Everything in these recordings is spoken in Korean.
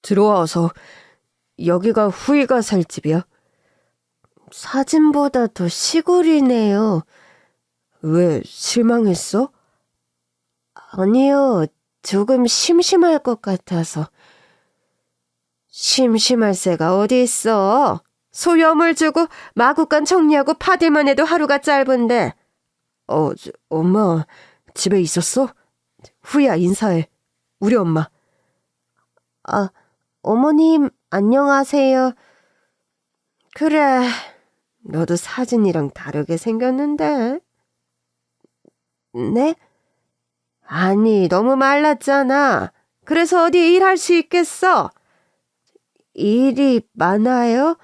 들어와서. 여기가 후이가 살 집이야? 사진보다 더 시골이네요. 왜, 실망했어? 아니요, 조금 심심할 것 같아서. 심심할 새가 어디 있어? 소염을 주고 마구간 정리하고 파들만 해도 하루가 짧은데. 엄마 집에 있었어? 후이야, 인사해. 우리 엄마. 어머님 안녕하세요. 그래, 너도 사진이랑 다르게 생겼는데. 네? 아니, 너무 말랐잖아. 그래서 어디 일할 수 있겠어? 일이 많아요?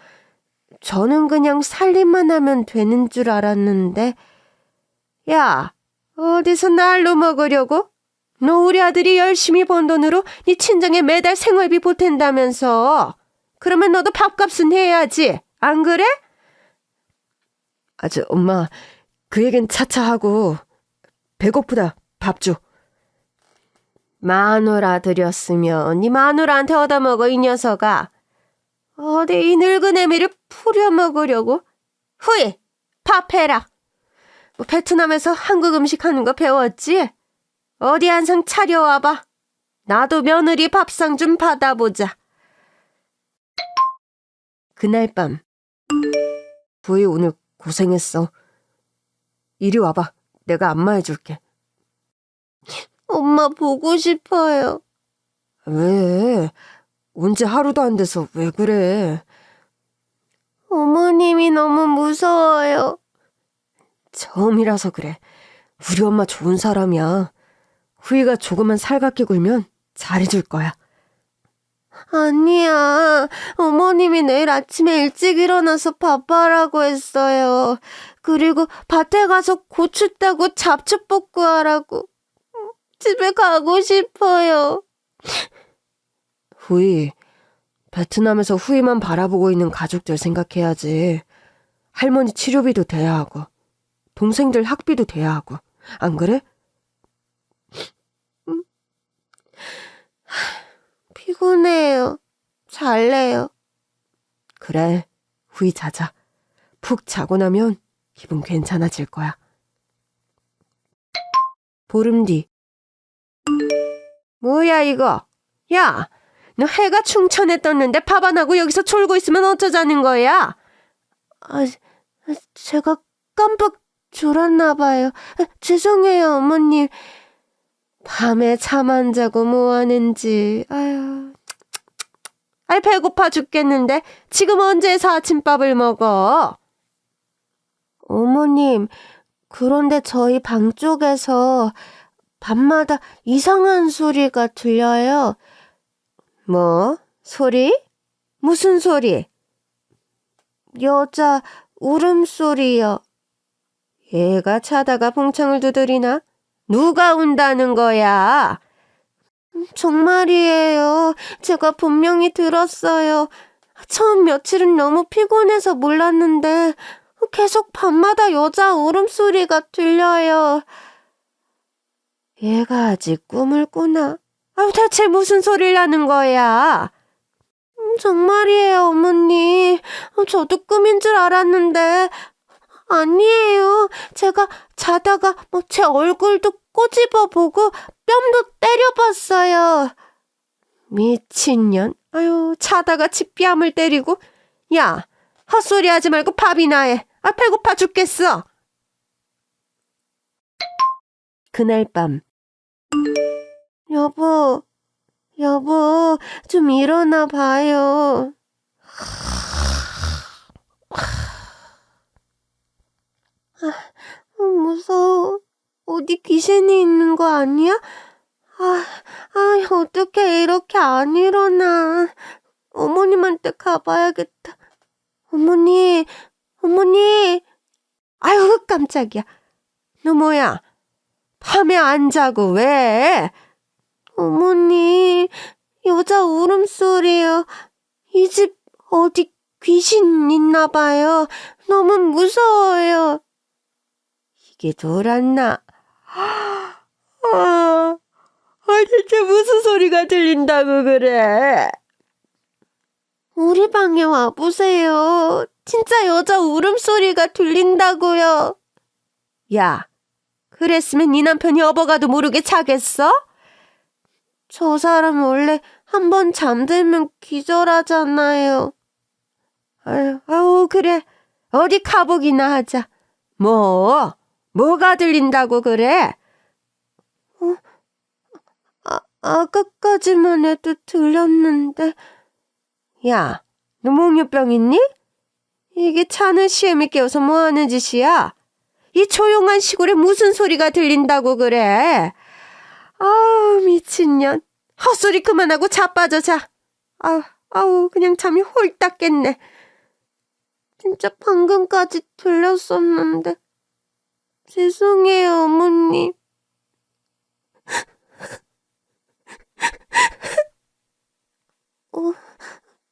저는 그냥 살림만 하면 되는 줄 알았는데. 야, 어디서 날로 먹으려고? 너 우리 아들이 열심히 번 돈으로 네 친정에 매달 생활비 보탠다면서. 그러면 너도 밥값은 해야지. 안 그래? 엄마, 그 얘긴 차차 하고. 배고프다, 밥 줘. 마누라 들였으면 네 마누라한테 얻어먹어, 이 녀석아. 어디 이 늙은 애미를 풀여먹으려고? 후이, 밥 해라. 베트남에서 한국 음식 하는 거 배웠지? 어디 한 상 차려와봐. 나도 며느리 밥상 좀 받아보자. 그날 밤. 후이 오늘 고생했어. 이리 와봐. 내가 안마해줄게. 엄마 보고 싶어요. 왜? 온지 하루도 안 돼서 왜 그래? 어머님이 너무 무서워요. 처음이라서 그래. 우리 엄마 좋은 사람이야. 후이가 조금만 살갑게 굴면 잘해줄 거야. 아니야. 어머님이 내일 아침에 일찍 일어나서 밥하라고 했어요. 그리고 밭에 가서 고추 따고 잡초 뽑고 하라고. 집에 가고 싶어요. 후이, 베트남에서 후이만 바라보고 있는 가족들 생각해야지. 할머니 치료비도 돼야 하고 동생들 학비도 돼야 하고. 안 그래? 피곤해요. 잘래요. 그래, 후이 자자. 푹 자고 나면 기분 괜찮아질 거야. 보름 뒤. 뭐야 이거? 야, 너 해가 충천에 떴는데 밥 안 하고 여기서 졸고 있으면 어쩌자는 거야? 제가 깜빡 졸았나 봐요. 죄송해요, 어머님. 밤에 잠 안 자고 뭐 하는지. 아유, 배고파 죽겠는데 지금 언제서 아침밥을 먹어? 어머님, 그런데 저희 방 쪽에서 밤마다 이상한 소리가 들려요. 뭐? 소리? 무슨 소리? 여자 울음소리요. 얘가 자다가 봉창을 두드리나? 누가 운다는 거야? 정말이에요. 제가 분명히 들었어요. 처음 며칠은 너무 피곤해서 몰랐는데 계속 밤마다 여자 울음소리가 들려요. 얘가 아직 꿈을 꾸나? 대체 무슨 소리를 하는 거야? 정말이에요, 어머니. 저도 꿈인 줄 알았는데 아니에요. 제가 자다가 제 얼굴도 꼬집어 보고 뺨도 때려봤어요. 미친년. 자다가 지 뺨을 때리고. 야, 헛소리 하지 말고 밥이나 해. 배고파 죽겠어. 그날 밤. 여보, 좀 일어나 봐요. 무서워. 어디 귀신이 있는 거 아니야? 어떻게 이렇게 안 일어나. 어머님한테 가봐야겠다. 어머니. 아유, 깜짝이야. 너 뭐야? 밤에 안 자고 왜? 어머니, 여자 울음소리요. 이 집 어디 귀신 있나 봐요. 너무 무서워요. 이게 돌았나? 대체 무슨 소리가 들린다고 그래? 우리 방에 와보세요. 진짜 여자 울음소리가 들린다고요. 야, 그랬으면 네 남편이 업어가도 모르게 자겠어? 저 사람 원래 한 번 잠들면 기절하잖아요. 아우, 그래. 어디 가보기나 하자. 뭐가 들린다고 그래? 아까까지만 해도 들렸는데. 야, 너 몽유병 있니? 이게 차는 시엠이 깨워서 뭐하는 짓이야? 이 조용한 시골에 무슨 소리가 들린다고 그래? 아우, 미친년. 헛소리 그만하고 자빠져 자. 아우, 그냥 잠이 홀딱 깼네. 진짜 방금까지 들렸었는데. 죄송해요, 어머님.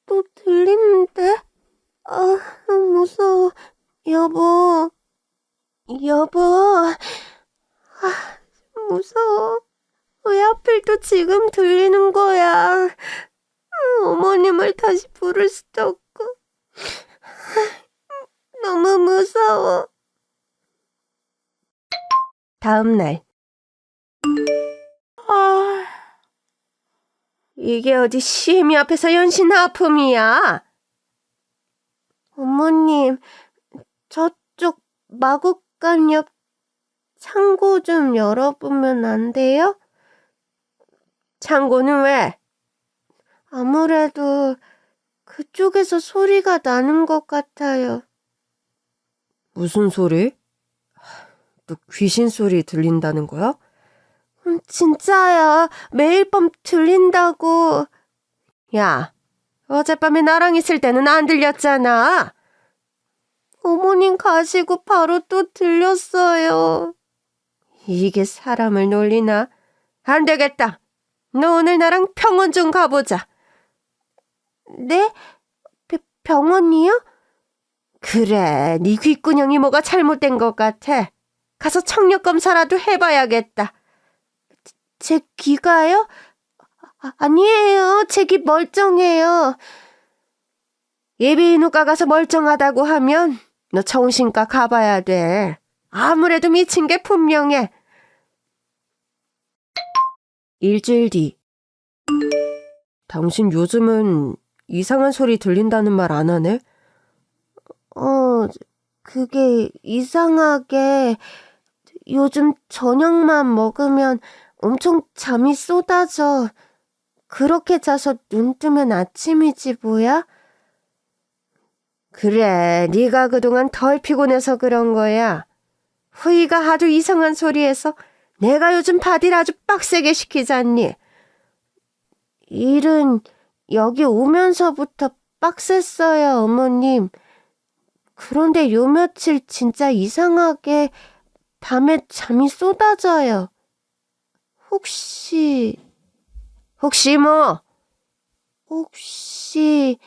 또 들리는데? 무서워. 여보. 무서워. 왜 하필 또 지금 들리는 거야? 어머님을 다시 부를 수도 없고. 너무 무서워. 다음 날. 이게 어디 시애미 앞에서 연신 아픔이야? 어머님, 저쪽 마곡간 옆 창고 좀 열어보면 안 돼요? 창고는 왜? 아무래도 그쪽에서 소리가 나는 것 같아요. 무슨 소리? 또 귀신 소리 들린다는 거야? 진짜야. 매일 밤 들린다고. 야, 어젯밤에 나랑 있을 때는 안 들렸잖아. 어머님 가시고 바로 또 들렸어요. 이게 사람을 놀리나? 안 되겠다. 너 오늘 나랑 병원 좀 가보자. 네? 병원이요? 그래, 네 귓구녕이 뭐가 잘못된 것 같아. 가서 청력 검사라도 해봐야겠다. 제 귀가요? 아니에요. 제 귀 멀쩡해요. 예비인후과 가서 멀쩡하다고 하면 너 정신과 가봐야 돼. 아무래도 미친 게 분명해. 일주일 뒤. 당신 요즘은 이상한 소리 들린다는 말 안 하네? 그게 이상하게 요즘 저녁만 먹으면 엄청 잠이 쏟아져. 그렇게 자서 눈 뜨면 아침이지 뭐야? 그래, 네가 그동안 덜 피곤해서 그런 거야. 후이가 하도 이상한 소리해서 내가 요즘 바디를 아주 빡세게 시키잖니. 일은 여기 오면서부터 빡셌어요, 어머님. 그런데 요 며칠 진짜 이상하게 밤에 잠이 쏟아져요. 혹시 뭐? 혹시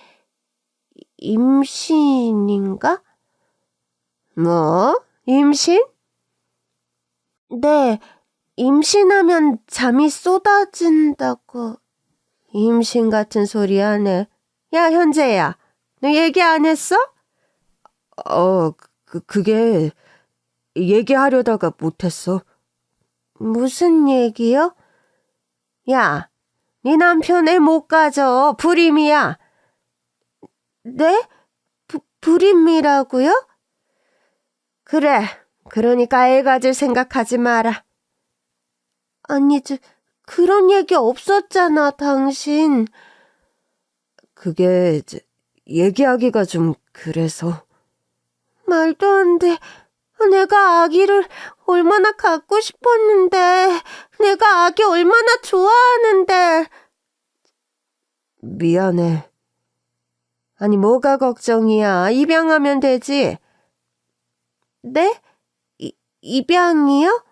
임신인가? 뭐? 임신? 네, 임신하면 잠이 쏟아진다고. 임신 같은 소리 하네. 야, 현재야, 너 얘기 안 했어? 그게 얘기하려다가 못했어. 무슨 얘기요? 야, 네 남편 애 못 가져. 불임이야. 네? 불임이라고요? 그래, 그러니까 애 가질 생각하지 마라. 아니, 그런 얘기 없었잖아, 당신. 그게 얘기하기가 좀 그래서. 말도 안 돼. 내가 아기를 얼마나 갖고 싶었는데, 내가 아기 얼마나 좋아하는데. 미안해. 아니, 뭐가 걱정이야. 입양하면 되지. 네? 입양이요?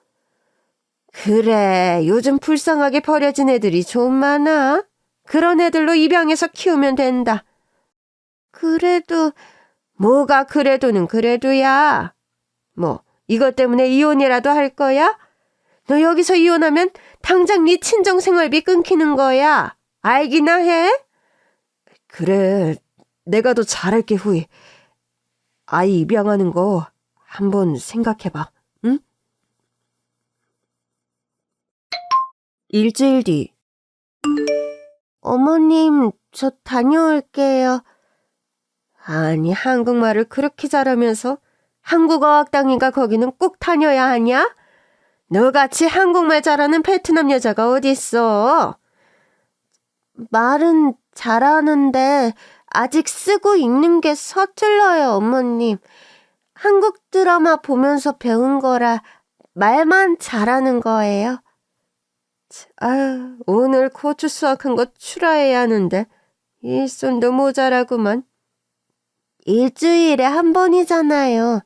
그래, 요즘 불쌍하게 버려진 애들이 좀 많아. 그런 애들로 입양해서 키우면 된다. 그래도, 뭐가 그래도는 그래도야. 뭐, 이것 때문에 이혼이라도 할 거야? 너 여기서 이혼하면 당장 네 친정 생활비 끊기는 거야. 알기나 해? 그래, 내가 더 잘할게, 후이. 아이 입양하는 거 한번 생각해봐, 응? 일주일 뒤. 어머님, 저 다녀올게요. 아니, 한국말을 그렇게 잘하면서 한국어학당인가 거기는 꼭 다녀야 하냐? 너같이 한국말 잘하는 베트남 여자가 어딨어? 말은 잘하는데 아직 쓰고 읽는 게 서툴러요, 어머님. 한국 드라마 보면서 배운 거라 말만 잘하는 거예요. 아유, 오늘 고추 수확한 거 출하해야 하는데 일손도 모자라구만. 일주일에 한 번이잖아요.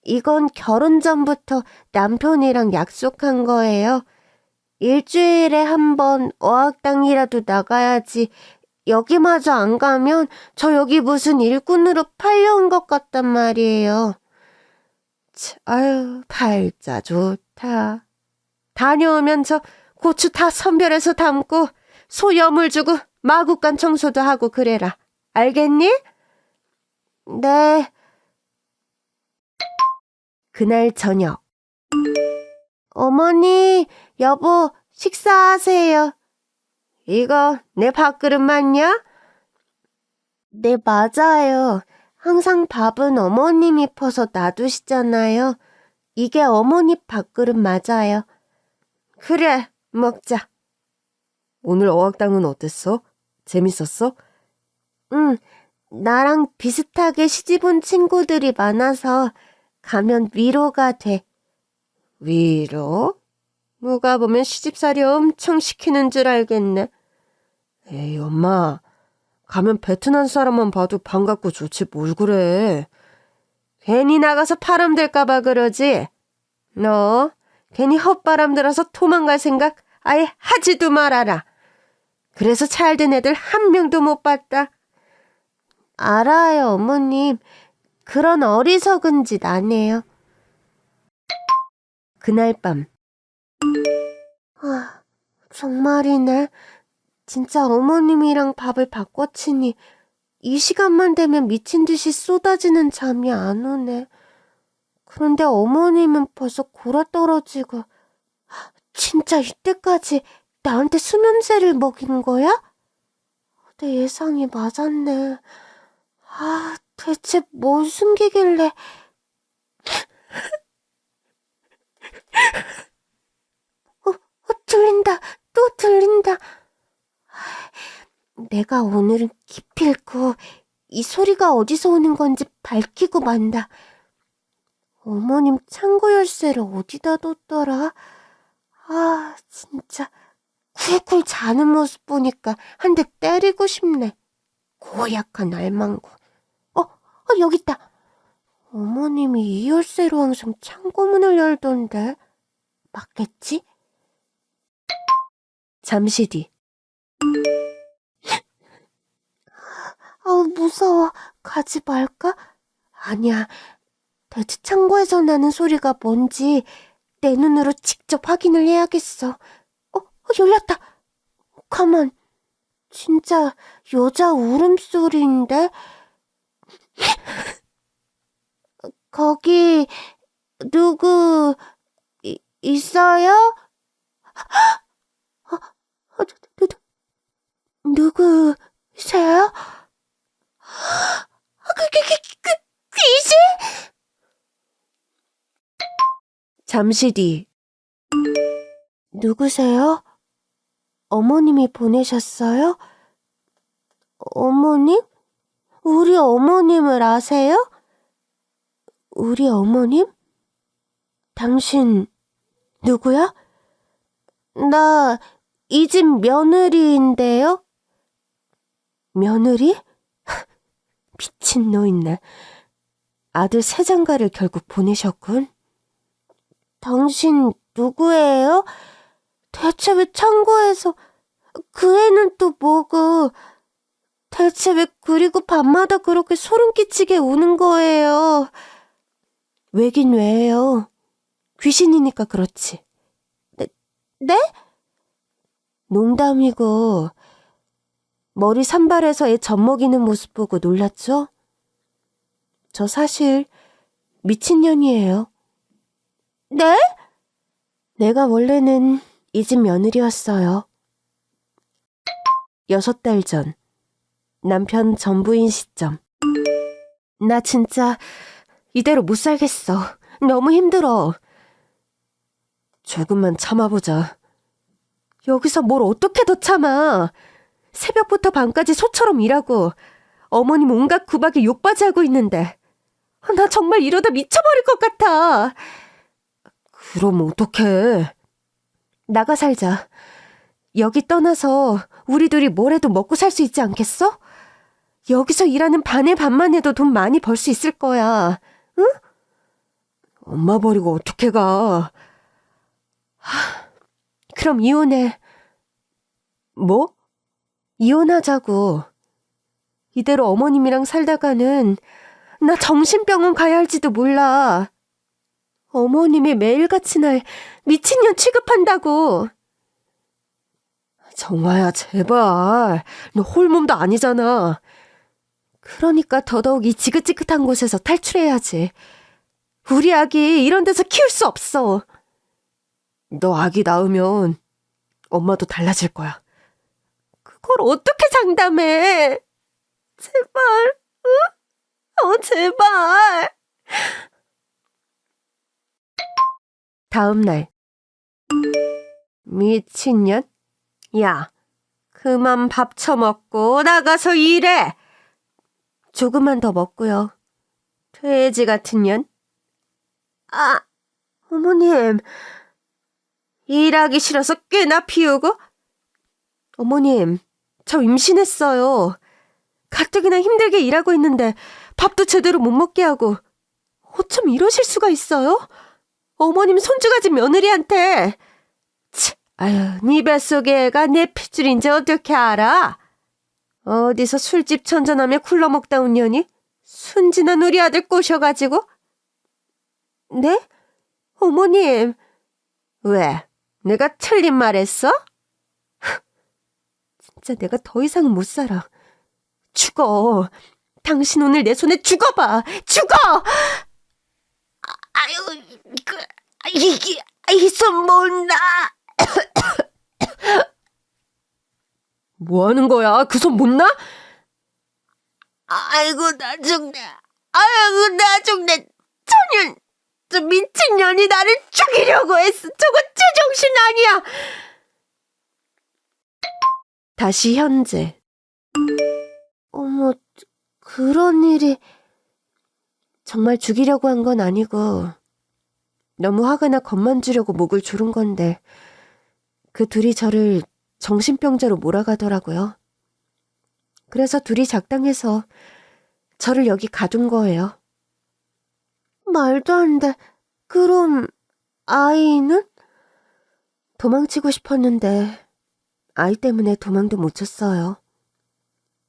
이건 결혼 전부터 남편이랑 약속한 거예요. 일주일에 한 번 어학당이라도 나가야지. 여기마저 안 가면 저 여기 무슨 일꾼으로 팔려온 것 같단 말이에요. 아유, 팔자 좋다. 다녀오면 저 고추 다 선별해서 담고 소 여물 주고 마구간 청소도 하고 그래라. 알겠니? 네. 그날 저녁. 어머니, 여보, 식사하세요. 이거 내 밥그릇 맞냐? 네, 맞아요. 항상 밥은 어머님이 퍼서 놔두시잖아요. 이게 어머니 밥그릇 맞아요. 그래, 먹자. 오늘 어학당은 어땠어? 재밌었어? 응, 나랑 비슷하게 시집온 친구들이 많아서 가면 위로가 돼. 위로? 누가 보면 시집살이 엄청 시키는 줄 알겠네. 에이, 엄마. 가면 베트남 사람만 봐도 반갑고 좋지 뭘 그래. 괜히 나가서 바람 들까봐 그러지. 너 괜히 헛바람 들어서 도망갈 생각 아예 하지도 말아라. 그래서 잘된 애들 한 명도 못 봤다. 알아요, 어머님. 그런 어리석은 짓 안 해요. 그날 밤. 아, 정말이네. 진짜 어머님이랑 밥을 바꿔치니 이 시간만 되면 미친 듯이 쏟아지는 잠이 안 오네. 그런데 어머님은 벌써 골아떨어지고 진짜 이때까지 나한테 수면제를 먹인 거야? 내 예상이 맞았네. 아, 대체 뭘 숨기길래. 들린다. 또 들린다. 내가 오늘은 기필코 이 소리가 어디서 오는 건지 밝히고 만다. 어머님 창고 열쇠를 어디다 뒀더라? 아, 진짜 쿨쿨 자는 모습 보니까 한 대 때리고 싶네. 고약한 알망구. 여기 있다. 어머님이 이 열쇠로 항상 창고문을 열던데 맞겠지? 잠시 뒤. 무서워. 가지 말까? 아니야. 대체 창고에서 나는 소리가 뭔지 내 눈으로 직접 확인을 해야겠어. 열렸다. 가만. 진짜 여자 울음소리인데? 거기 누구 있어요? 누구세요? 귀신? 잠시 뒤. 누구세요? 어머님이 보내셨어요? 어머님? 우리 어머님을 아세요? 우리 어머님? 당신 누구야? 나 이 집 며느리인데요? 며느리? 미친놈이네. 아들 세장가를 결국 보내셨군. 당신 누구예요? 대체 왜 창고에서 그 애는 또 뭐고? 대체 왜 그리고 밤마다 그렇게 소름 끼치게 우는 거예요? 왜긴 왜요? 귀신이니까 그렇지. 네? 농담이고 머리 산발해서 애 젖먹이는 모습 보고 놀랐죠? 저 사실 미친년이에요. 네? 내가 원래는 이 집 며느리였어요. 6달 전, 남편 전부인 시점. 나 진짜 이대로 못 살겠어. 너무 힘들어. 조금만 참아보자. 여기서 뭘 어떻게 더 참아. 새벽부터 밤까지 소처럼 일하고 어머님 온갖 구박에 욕받이하고 있는데 나 정말 이러다 미쳐버릴 것 같아. 그럼 어떡해. 나가 살자. 여기 떠나서 우리 둘이 뭘 해도 먹고 살 수 있지 않겠어? 여기서 일하는 반의 반만 해도 돈 많이 벌 수 있을 거야. 응? 엄마 버리고 어떻게 가. 그럼 이혼해. 뭐? 이혼하자고. 이대로 어머님이랑 살다가는 나 정신병원 가야 할지도 몰라. 어머님이 매일같이 날 미친년 취급한다고. 정화야, 제발. 너 홀몸도 아니잖아. 그러니까 더더욱 이 지긋지긋한 곳에서 탈출해야지. 우리 아기 이런 데서 키울 수 없어. 너 아기 낳으면 엄마도 달라질 거야. 그걸 어떻게 장담해? 제발, 응? 제발. 다음 날. 미친년? 야, 그만 밥 처먹고 나가서 일해. 조금만 더 먹고요. 돼지 같은 년. 어머님. 일하기 싫어서 꽤나 피우고? 어머님, 저 임신했어요. 가뜩이나 힘들게 일하고 있는데 밥도 제대로 못 먹게 하고 어쩜 이러실 수가 있어요? 어머님 손주 가진 며느리한테. 아유, 네 뱃속에 애가 내 핏줄인지 어떻게 알아? 어디서 술집 천전하며 굴러 먹다 온 년이 순진한 우리 아들 꼬셔가지고. 네? 어머님. 왜? 내가 틀린 말 했어? 진짜 내가 더 이상은 못 살아. 죽어. 당신 오늘 내 손에 죽어봐. 죽어! 아유, 이게, 이 손 못 놔. 뭐 하는 거야? 그 손 못 놔? 아이고, 나 죽네. 아이고, 나 죽네. 천년, 저 미친년이 나를 죽이려고 했어. 저거 제정신 아니야. 다시 현재. 어머, 그런 일이. 정말 죽이려고 한 건 아니고 너무 화가 나 겁만 주려고 목을 조른 건데 그 둘이 저를 정신병자로 몰아가더라고요. 그래서 둘이 작당해서 저를 여기 가둔 거예요. 말도 안 돼. 그럼 아이는? 도망치고 싶었는데 아이 때문에 도망도 못 쳤어요.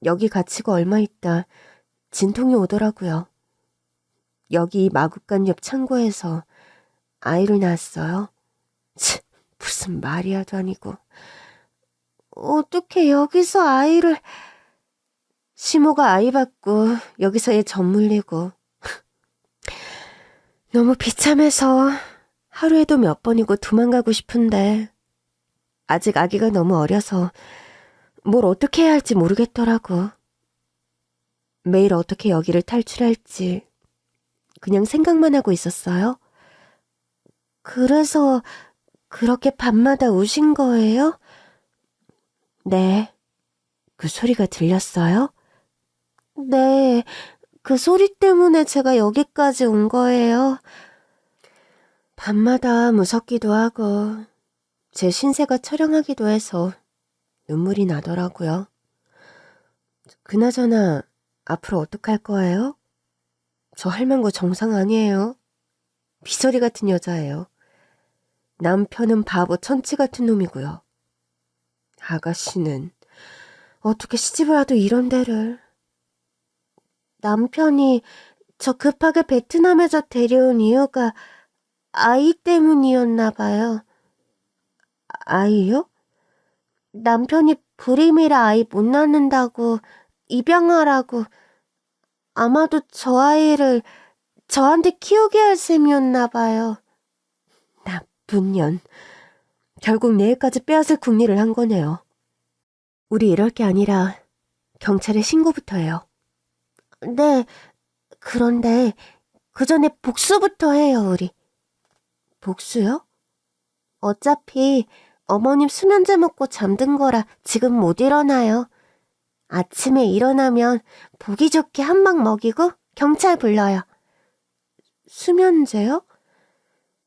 여기 갇히고 얼마 있다 진통이 오더라고요. 여기 마구간 옆 창고에서 아이를 낳았어요. 무슨 말이야도 아니고. 어떻게 여기서 아이를. 시모가 아이 받고 여기서 얘 젖 물리고. 너무 비참해서 하루에도 몇 번이고 도망가고 싶은데 아직 아기가 너무 어려서 뭘 어떻게 해야 할지 모르겠더라고. 매일 어떻게 여기를 탈출할지 그냥 생각만 하고 있었어요. 그래서 그렇게 밤마다 우신 거예요? 네. 그 소리가 들렸어요? 네. 그 소리 때문에 제가 여기까지 온 거예요. 밤마다 무섭기도 하고 제 신세가 처량하기도 해서 눈물이 나더라고요. 그나저나 앞으로 어떡할 거예요? 저 할망구 정상 아니에요. 비서리 같은 여자예요. 남편은 바보 천치 같은 놈이고요. 아가씨는 어떻게 시집을 와도 이런 데를. 남편이 저 급하게 베트남에서 데려온 이유가 아이 때문이었나 봐요. 아이요? 남편이 불임이라 아이 못 낳는다고 입양하라고. 아마도 저 아이를 저한테 키우게 할 셈이었나 봐요. 나쁜 년. 결국 내일까지 빼앗을 궁리를 한 거네요. 우리 이럴 게 아니라 경찰에 신고부터 해요. 네, 그런데 그 전에 복수부터 해요, 우리. 복수요? 어차피 어머님 수면제 먹고 잠든 거라 지금 못 일어나요. 아침에 일어나면 보기 좋게 한 방 먹이고 경찰 불러요. 수면제요?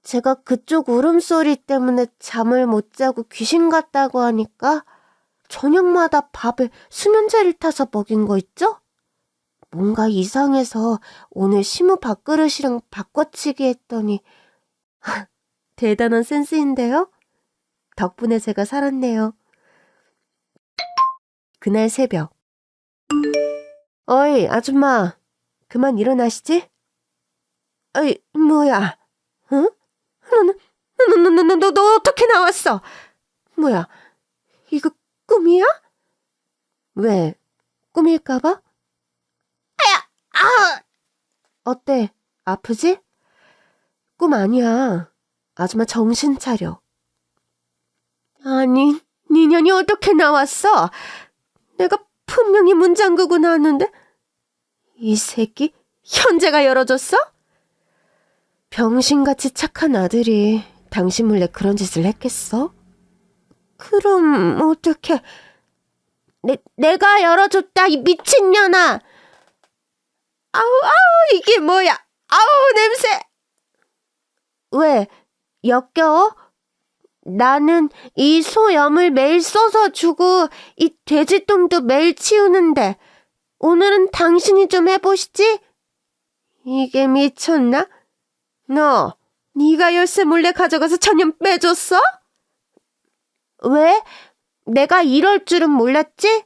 제가 그쪽 울음소리 때문에 잠을 못 자고 귀신 같다고 하니까 저녁마다 밥에 수면제를 타서 먹인 거 있죠? 뭔가 이상해서 오늘 시무 밥그릇이랑 바꿔치기 했더니 대단한 센스인데요? 덕분에 제가 살았네요. 그날 새벽. 어이, 아줌마. 그만 일어나시지? 어이, 뭐야? 응? 너 어떻게 나왔어? 뭐야? 이거 꿈이야? 왜? 꿈일까봐? 아! 어때? 아프지? 꿈 아니야. 아줌마 정신 차려. 아니, 니년이 어떻게 나왔어? 내가 분명히 문 잠그고 나왔는데 이 새끼 현재가 열어줬어? 병신같이 착한 아들이 당신 몰래 그런 짓을 했겠어? 그럼 어떻게? 내가 열어줬다, 이 미친년아! 아우, 이게 뭐야? 아우, 냄새! 왜? 역겨워? 나는 이 소염을 매일 써서 주고 이 돼지똥도 매일 치우는데 오늘은 당신이 좀 해보시지? 이게 미쳤나? 너, 네가 열쇠 몰래 가져가서 천연 빼줬어? 왜? 내가 이럴 줄은 몰랐지?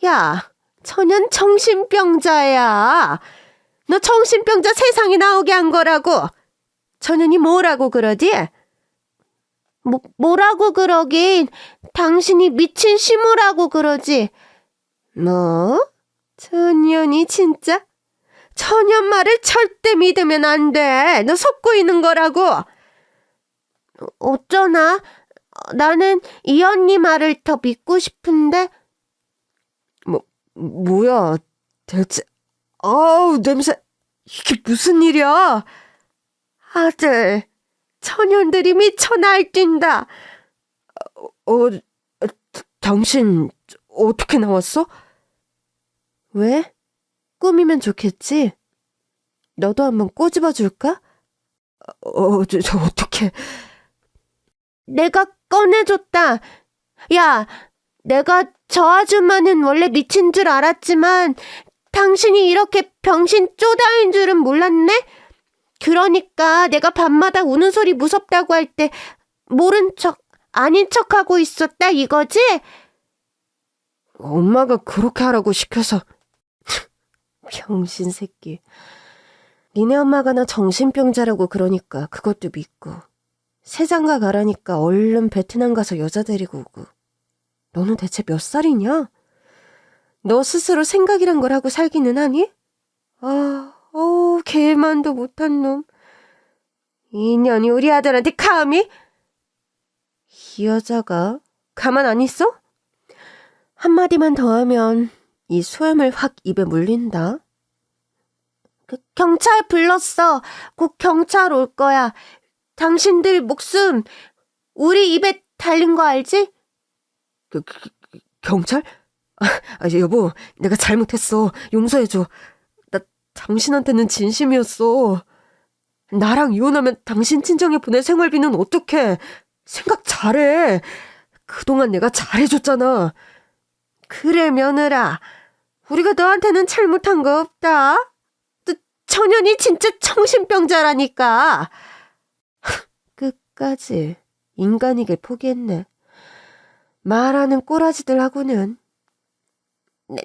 야, 천연 정신병자야. 너 정신병자 세상에 나오게 한 거라고. 천연이 뭐라고 그러지? 뭐라고 그러긴 당신이 미친 시무라고 그러지. 뭐? 천연이 진짜? 천연 말을 절대 믿으면 안 돼. 너 속고 있는 거라고. 어쩌나? 나는 이 언니 말을 더 믿고 싶은데. 뭐야? 대체. 아우, 냄새. 이게 무슨 일이야? 아들. 천연들이 미쳐 날뛴다. 당신 어떻게 나왔어? 왜? 꿈이면 좋겠지? 너도 한번 꼬집어 줄까? 저 어떻게? 내가 꺼내줬다. 야, 내가 저 아줌마는 원래 미친 줄 알았지만 당신이 이렇게 병신 쪼다인 줄은 몰랐네? 그러니까 내가 밤마다 우는 소리 무섭다고 할 때 모른 척, 아닌 척하고 있었다 이거지? 엄마가 그렇게 하라고 시켜서. 병신 새끼. 니네 엄마가 나 정신병자라고 그러니까 그것도 믿고 새장가 가라니까 얼른 베트남 가서 여자 데리고 오고. 너는 대체 몇 살이냐? 너 스스로 생각이란 걸 하고 살기는 하니? 개만도 못한 놈. 이 년이 우리 아들한테 감히? 이 여자가 가만 안 있어? 한마디만 더 하면 이 소염을 확 입에 물린다. 경찰 불렀어. 곧 경찰 올 거야. 당신들 목숨 우리 입에 달린 거 알지? 경찰? 여보, 내가 잘못했어. 용서해줘. 나 당신한테는 진심이었어. 나랑 이혼하면 당신 친정에 보낼 생활비는 어떡해? 생각 잘해. 그동안 내가 잘해줬잖아. 그래, 며느라. 우리가 너한테는 잘못한 거 없다. 너 천연이 진짜 정신병자라니까. 끝까지 인간이길 포기했네. 말하는 꼬라지들하고는.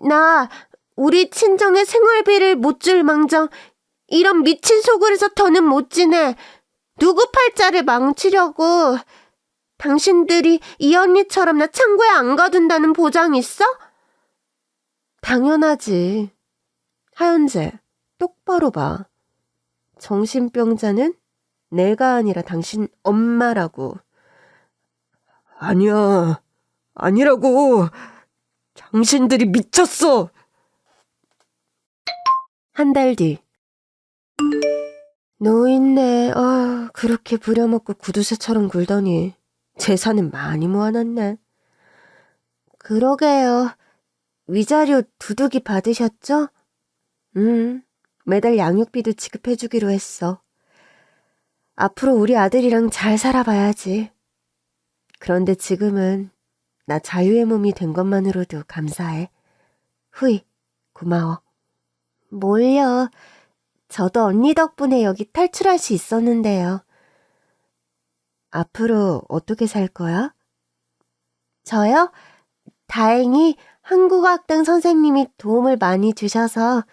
나 우리 친정의 생활비를 못 줄 망정 이런 미친 속을에서 더는 못 지내. 누구 팔자를 망치려고. 당신들이 이 언니처럼 나 창고에 안 가둔다는 보장 있어? 당연하지. 하연재, 똑바로 봐. 정신병자는 내가 아니라 당신 엄마라고. 아니야, 아니라고. 당신들이 미쳤어. 한 달 뒤. 노인네, 그렇게 부려먹고 구두쇠처럼 굴더니 재산은 많이 모아놨네. 그러게요. 위자료 두둑이 받으셨죠? 매달 양육비도 지급해주기로 했어. 앞으로 우리 아들이랑 잘 살아봐야지. 그런데 지금은 나 자유의 몸이 된 것만으로도 감사해. 후이, 고마워. 뭘요? 저도 언니 덕분에 여기 탈출할 수 있었는데요. 앞으로 어떻게 살 거야? 저요? 다행히 한국어학당 선생님이 도움을 많이 주셔서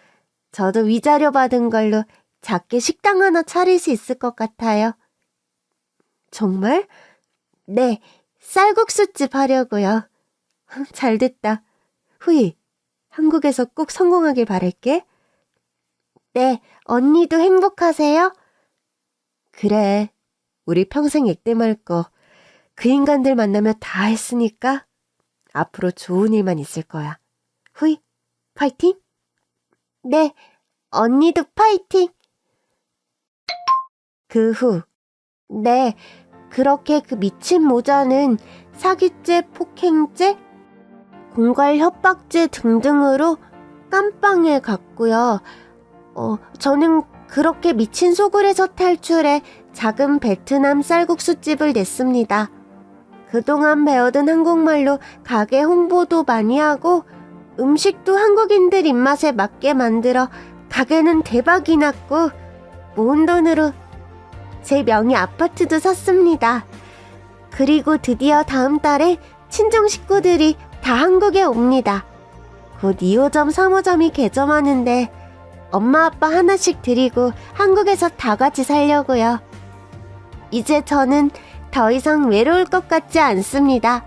저도 위자료 받은 걸로 작게 식당 하나 차릴 수 있을 것 같아요. 정말? 네, 쌀국수집 하려고요. 잘됐다. 후이, 한국에서 꼭 성공하길 바랄게. 네, 언니도 행복하세요? 그래, 우리 평생 액땜 할 거 그 인간들 만나며 다 했으니까 앞으로 좋은 일만 있을 거야. 후이, 파이팅? 네, 언니도 파이팅! 그 후, 네, 그렇게 그 미친 모자는 사기죄, 폭행죄, 공갈 협박죄 등등으로 깜빵에 갔고요. 저는 그렇게 미친 소굴에서 탈출해 작은 베트남 쌀국수집을 냈습니다. 그동안 배워둔 한국말로 가게 홍보도 많이 하고 음식도 한국인들 입맛에 맞게 만들어 가게는 대박이 났고 모은 돈으로 제 명의 아파트도 샀습니다. 그리고 드디어 다음 달에 친정 식구들이 다 한국에 옵니다. 곧 2호점, 3호점이 개점하는데 엄마 아빠 하나씩 드리고 한국에서 다 같이 살려고요. 이제 저는 더 이상 외로울 것 같지 않습니다.